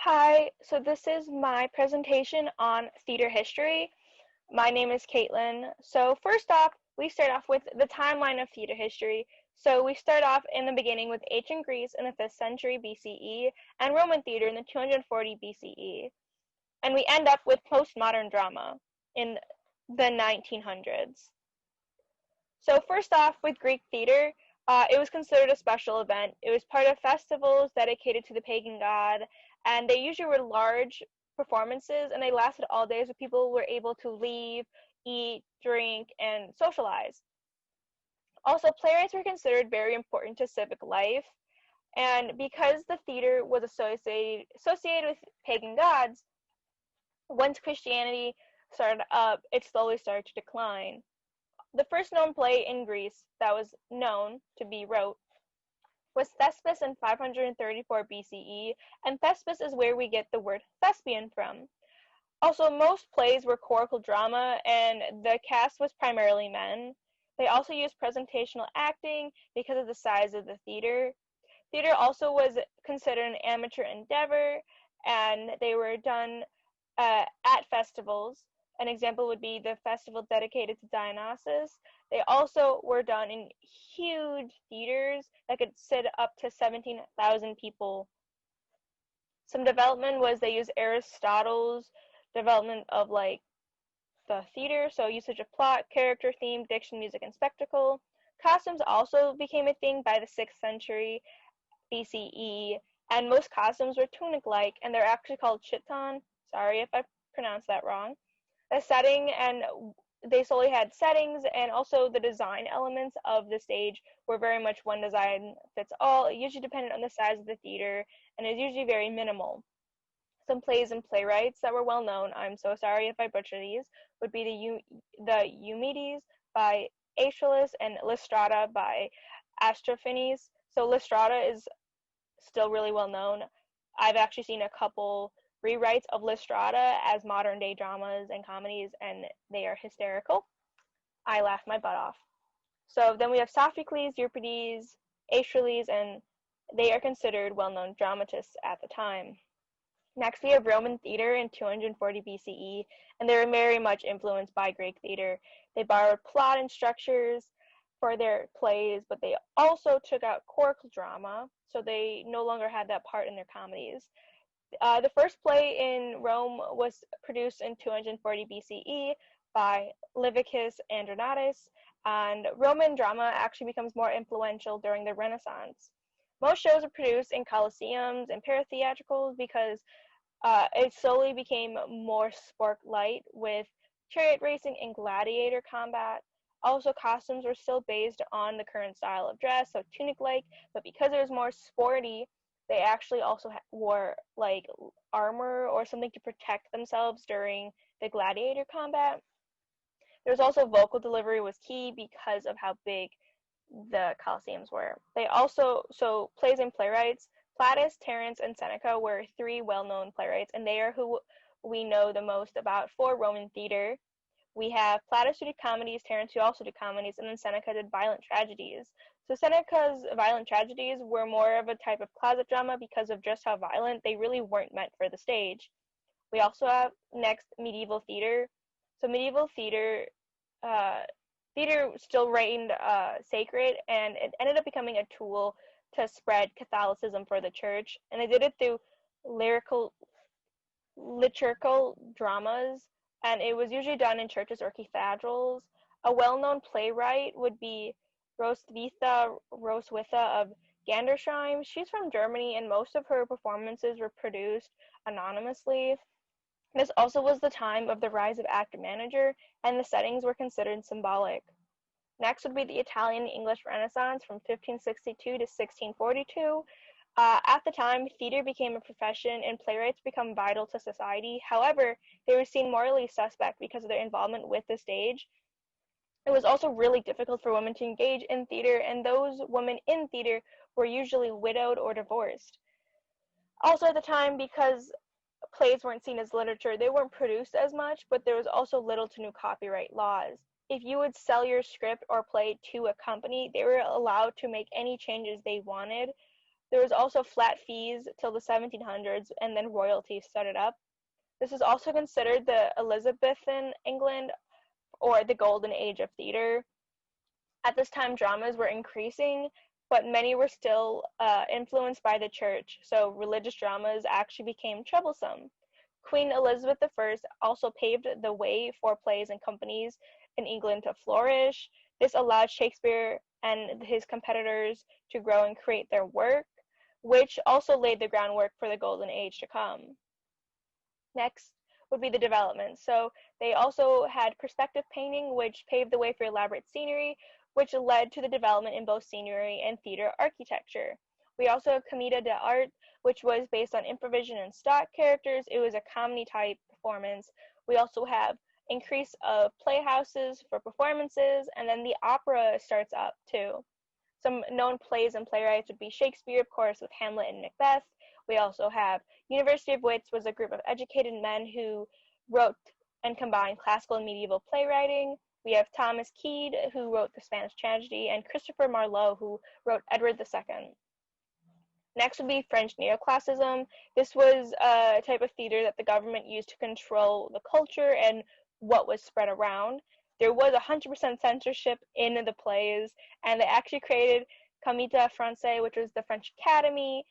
Hi, so this is my presentation on theater history. My name is Kaitlyn. So first off, we start off with the timeline of theater history. So we start off in the beginning with ancient Greece in the 5th century BCE and Roman theater in the 240 BCE. And we end up with postmodern drama in the 1900s. So first off, with Greek theater, it was considered a special event. It was part of festivals dedicated to the pagan god, and they usually were large performances, and they lasted all day, so people were able to leave, eat, drink, and socialize. Also, playwrights were considered very important to civic life, and because the theater was associated with pagan gods, once Christianity started up, it slowly started to decline. The first known play in Greece that was known to be wrote was Thespis in 534 BCE, and Thespis is where we get the word thespian from. Also, most plays were chorical drama, and the cast was primarily men. They also used presentational acting because of the size of the theater. Theater also was considered an amateur endeavor, and they were done at festivals. An example would be the festival dedicated to Dionysus. They also were done in huge theaters that could sit up to 17,000 people. Some development was they used Aristotle's development of the theater, so usage of plot, character, theme, diction, music, and spectacle. Costumes also became a thing by the 6th century BCE, and most costumes were tunic-like, and they're actually called chiton. Sorry if I pronounced that wrong. The setting, and they solely had settings, and also the design elements of the stage were very much one design fits all. It usually depended on the size of the theater, and is usually very minimal. Some plays and playwrights that were well known, I'm so sorry if I butcher these, would be the Eumedes by Aeschylus and Lystrata by Aristophanes. So Lystrata is still really well known. I've actually seen a couple rewrites of Lystrata as modern day dramas and comedies, and they are hysterical. I laugh my butt off. So then we have Sophocles, Euripides, Aeschylus, and they are considered well-known dramatists at the time. Next, we have Roman theater in 240 BCE, and they were very much influenced by Greek theater. They borrowed plot and structures for their plays, but they also took out chorical drama, so they no longer had that part in their comedies. The first play in Rome was produced in 240 BCE by Livicus Andronatus, and Roman drama actually becomes more influential during the Renaissance. Most shows are produced in coliseums and paratheatricals because it slowly became more sport-light with chariot racing and gladiator combat. Also, costumes were still based on the current style of dress, so tunic-like, but because it was more sporty, they actually also wore armor or something to protect themselves during the gladiator combat. There's also vocal delivery was key because of how big the coliseums were. They also, so plays and playwrights, Plautus, Terence, and Seneca were three well-known playwrights, and they are who we know the most about for Roman theater. We have Plautus who did comedies, Terence who also did comedies, and then Seneca did violent tragedies. So Seneca's violent tragedies were more of a type of closet drama because of just how violent they really weren't meant for the stage. We also have next medieval theater. So medieval theater still reigned sacred, and it ended up becoming a tool to spread Catholicism for the church, and they did it through liturgical dramas, and it was usually done in churches or cathedrals. A well-known playwright would be Roswitha of Gandersheim. She's from Germany, and most of her performances were produced anonymously. This also was the time of the rise of actor manager, and the settings were considered symbolic. Next would be the Italian English Renaissance from 1562 to 1642. At the time, theater became a profession and playwrights became vital to society. However, they were seen morally suspect because of their involvement with the stage. It was also really difficult for women to engage in theater, and those women in theater were usually widowed or divorced. Also at the time, because plays weren't seen as literature, they weren't produced as much, but there was also little to no copyright laws. If you would sell your script or play to a company, they were allowed to make any changes they wanted. There was also flat fees till the 1700s, and then royalty started up. This is also considered the Elizabethan England, or the golden age of theater. At this time, dramas were increasing, but many were still influenced by the church, so religious dramas actually became troublesome. Queen Elizabeth I also paved the way for plays and companies in England to flourish. This allowed Shakespeare and his competitors to grow and create their work, which also laid the groundwork for the golden age to come. Next would be the development. So they also had perspective painting, which paved the way for elaborate scenery, which led to the development in both scenery and theater architecture. We also have commedia dell'arte, which was based on improvisation and stock characters. It was a comedy type performance. We also have increase of playhouses for performances, and then the opera starts up too. Some known plays and playwrights would be Shakespeare, of course, with Hamlet and Macbeth. We also have University of Wits was a group of educated men who wrote and combined classical and medieval playwriting. We have Thomas Keed, who wrote The Spanish Tragedy, and Christopher Marlowe, who wrote Edward II. Next would be French neoclassicism. This was a type of theater that the government used to control the culture and what was spread around. There was 100% censorship in the plays, and they actually created Comédie Française, which was the French Academy.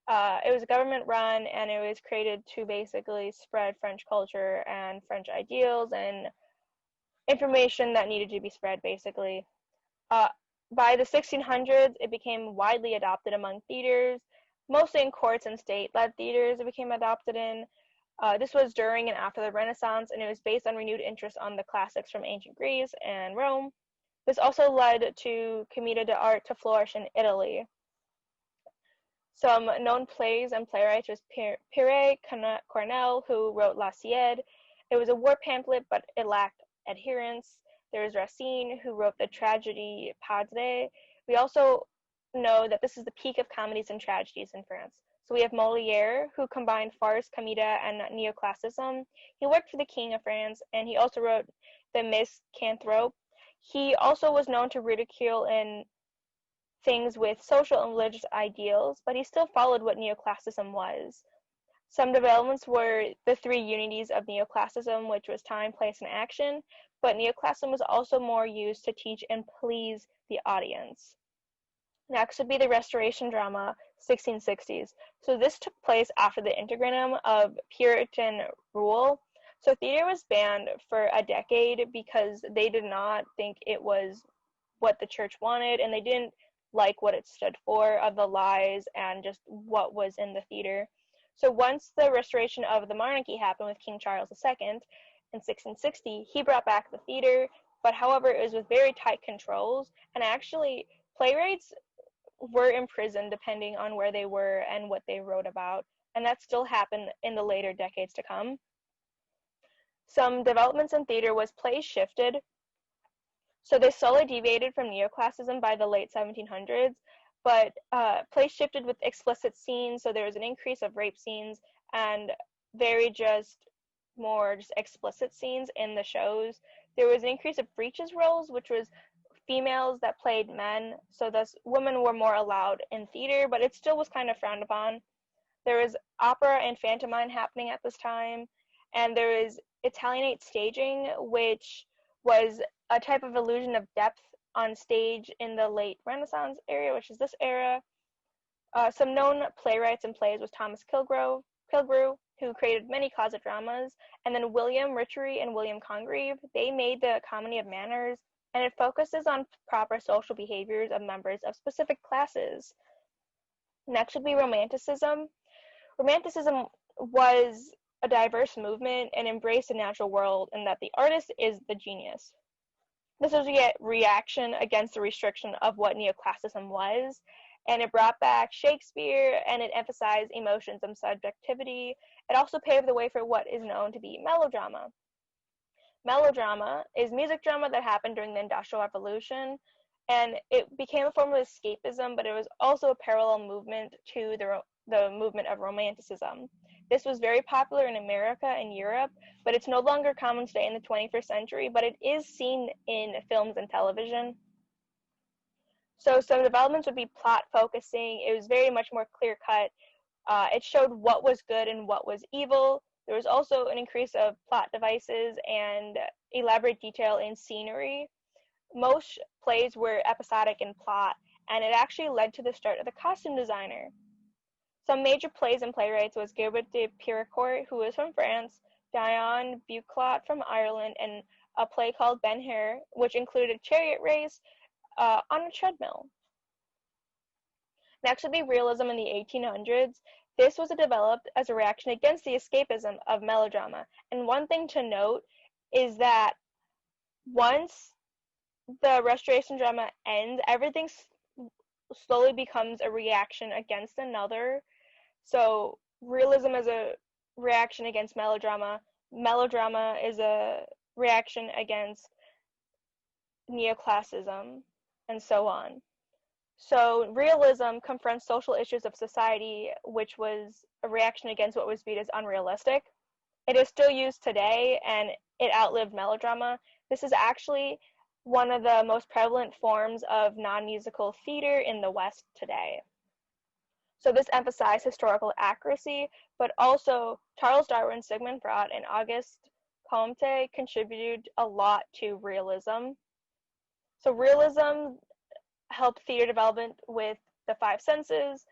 It was government run, and it was created to basically spread French culture and French ideals and information that needed to be spread, basically. By the 1600s, it became widely adopted among theaters, mostly in courts and state-led theaters it became adopted in. This was during and after the Renaissance, and it was based on renewed interest on the classics from ancient Greece and Rome. This also led to commedia dell'arte to flourish in Italy. Some known plays and playwrights was Pierre Corneille, who wrote La Siege. It was a war pamphlet, but it lacked adherence. There was Racine, who wrote the tragedy Padre. We also know that this is the peak of comedies and tragedies in France. So we have Molière, who combined farce, commedia, and neoclassicism. He worked for the King of France, and he also wrote The Misanthrope. He also was known to ridicule in things with social and religious ideals, but he still followed what neoclassicism was. Some developments were the three unities of neoclassicism, which was time, place, and action, but neoclassicism was also more used to teach and please the audience. Next would be the Restoration drama, 1660s. So this took place after the interregnum of Puritan rule. So theater was banned for a decade because they did not think it was what the church wanted, and they didn't like what it stood for, of the lies and just what was in the theater. So once the restoration of the monarchy happened with King Charles II in 1660, he brought back the theater, but however, it was with very tight controls, and actually playwrights were imprisoned depending on where they were and what they wrote about, and that still happened in the later decades to come. Some developments in theater was plays shifted. So they slowly deviated from neoclassicism by the late 1700s, but plays shifted with explicit scenes, so there was an increase of rape scenes and more explicit scenes in the shows. There was an increase of breeches roles, which was females that played men, so thus women were more allowed in theater, but it still was kind of frowned upon. There was opera and pantomime happening at this time, and there is Italianate staging, which was a type of illusion of depth on stage in the late Renaissance area, which is this era. Some known playwrights and plays was Thomas Killigrew, who created many closet dramas, and then William Richery and William Congreve. They made the Comedy of Manners, and it focuses on proper social behaviors of members of specific classes. Next would be Romanticism. Romanticism was a diverse movement and embraced the natural world, and that the artist is the genius. This was a reaction against the restriction of what neoclassicism was, and it brought back Shakespeare, and it emphasized emotions and subjectivity. It also paved the way for what is known to be melodrama. Melodrama is music drama that happened during the Industrial Revolution, and it became a form of escapism, but it was also a parallel movement to the movement of Romanticism. This was very popular in America and Europe, but it's no longer common today in the 21st century, but it is seen in films and television. So some developments would be plot focusing. It was very much more clear cut. It showed what was good and what was evil. There was also an increase of plot devices and elaborate detail in scenery. Most plays were episodic in plot, and it actually led to the start of the costume designer. Some major plays and playwrights was Gilbert de Péricourt, who was from France, Dion Buclot from Ireland, and a play called Ben Hur, which included a chariot race on a treadmill. Next would be realism in the 1800s. This was developed as a reaction against the escapism of melodrama. And one thing to note is that once the Restoration drama ends, everything slowly becomes a reaction against another. So realism is a reaction against melodrama. Melodrama is a reaction against neoclassicism, and so on. So realism confronts social issues of society, which was a reaction against what was viewed as unrealistic. It is still used today, and it outlived melodrama. This is actually one of the most prevalent forms of non-musical theater in the West today. So this emphasized historical accuracy, but also Charles Darwin, Sigmund Freud, and Auguste Comte contributed a lot to realism. So realism helped theater development with the five senses.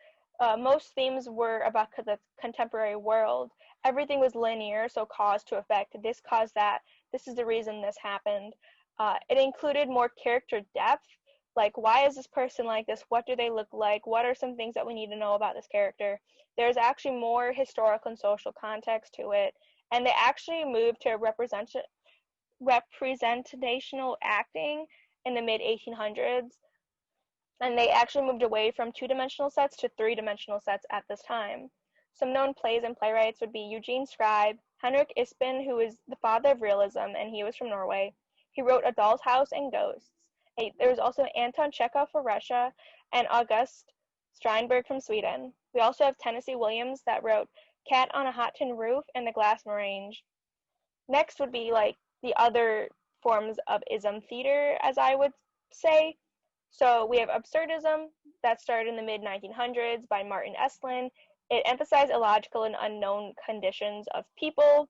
Most themes were about the contemporary world. Everything was linear, so cause to effect. This caused that. This is the reason this happened. It included more character depth, like why is this person like this? What do they look like? What are some things that we need to know about this character? There's actually more historical and social context to it, and they actually moved to representational acting in the mid-1800s. And they actually moved away from two-dimensional sets to three-dimensional sets at this time. Some known plays and playwrights would be Eugene Scribe, Henrik Ibsen, who is the father of realism, and he was from Norway. He wrote A Doll's House and Ghosts. There was also Anton Chekhov for Russia, and August Strindberg from Sweden. We also have Tennessee Williams that wrote Cat on a Hot Tin Roof and The Glass Merange. Next would be like the other forms of ism theater, as I would say. So we have absurdism that started in the mid-1900s by Martin Esslin. It emphasized illogical and unknown conditions of people.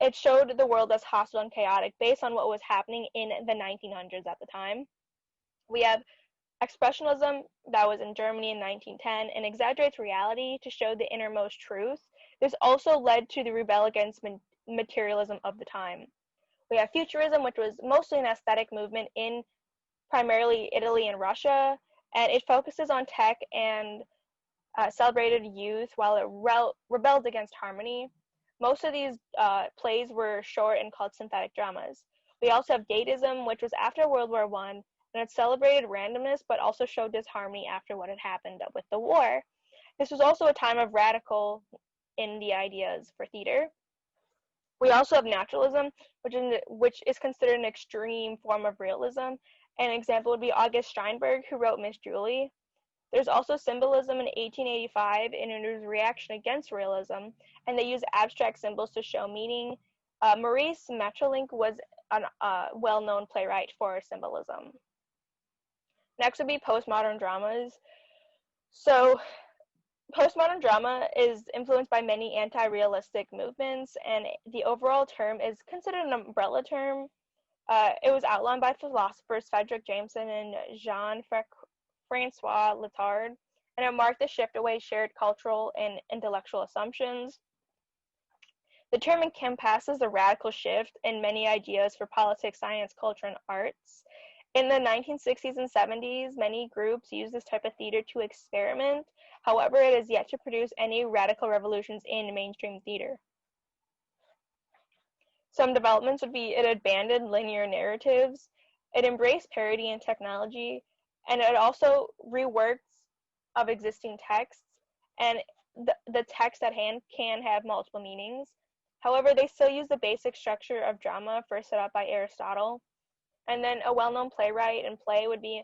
It showed the world as hostile and chaotic based on what was happening in the 1900s at the time. We have expressionism that was in Germany in 1910 and exaggerates reality to show the innermost truth. This also led to the rebel against materialism of the time. We have futurism, which was mostly an aesthetic movement in primarily Italy and Russia, and it focuses on tech and celebrated youth while it rebelled against harmony. Most of these plays were short and called synthetic dramas. We also have Dadaism, which was after World War I, and it celebrated randomness but also showed disharmony after what had happened with the war. This was also a time of radical in the ideas for theater. We also have naturalism, which is considered an extreme form of realism. An example would be August Strindberg, who wrote Miss Julie. There's also symbolism in 1885, and it was a reaction against realism, and they use abstract symbols to show meaning. Maurice Maeterlinck was a well-known playwright for symbolism. Next would be postmodern dramas. So postmodern drama is influenced by many anti-realistic movements, and the overall term is considered an umbrella term. It was outlined by philosophers Frederick Jameson and Jean-Francois Lyotard, and it marked the shift away shared cultural and intellectual assumptions. The term encompasses the radical shift in many ideas for politics, science, culture, and arts. In the 1960s and 70s, many groups used this type of theater to experiment. However, it has yet to produce any radical revolutions in mainstream theater. Some developments would be it abandoned linear narratives, it embraced parody and technology, and it also reworks of existing texts, and the text at hand can have multiple meanings. However, they still use the basic structure of drama first set up by Aristotle. And then a well-known playwright and play would be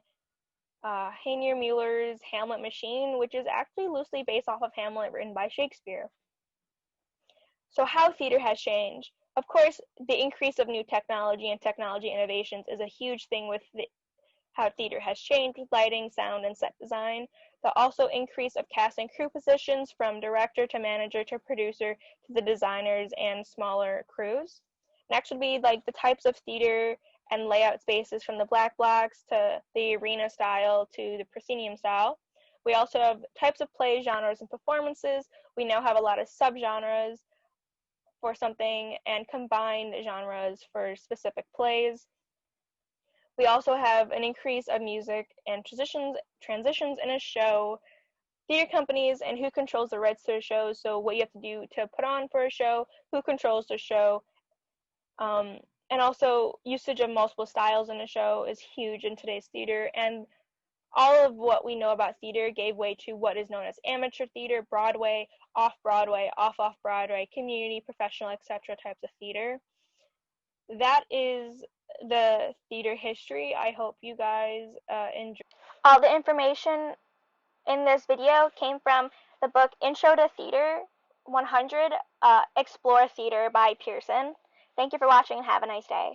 Heiner Müller's Hamlet Machine, which is actually loosely based off of Hamlet written by Shakespeare. So how theater has changed. Of course, the increase of new technology and technology innovations is a huge thing with how theater has changed with lighting, sound, and set design. The also increase of cast and crew positions from director to manager to producer to the designers and smaller crews. Next would be like the types of theater and layout spaces from the black blocks to the arena style to the proscenium style. We also have types of plays, genres, and performances. We now have a lot of subgenres for something and combined genres for specific plays. We also have an increase of music and transitions in a show, theater companies, and who controls the rights to a show. So what you have to do to put on for a show, who controls the show, and also usage of multiple styles in a show is huge in today's theater. And all of what we know about theater gave way to what is known as amateur theater, Broadway, off-Broadway, off-Broadway, community, professional, etc. types of theater. That is the theater history. I hope you guys enjoy. All the information in this video came from the book Intro to Theater 100, Explore Theater by Pearson. Thank you for watching and have a nice day.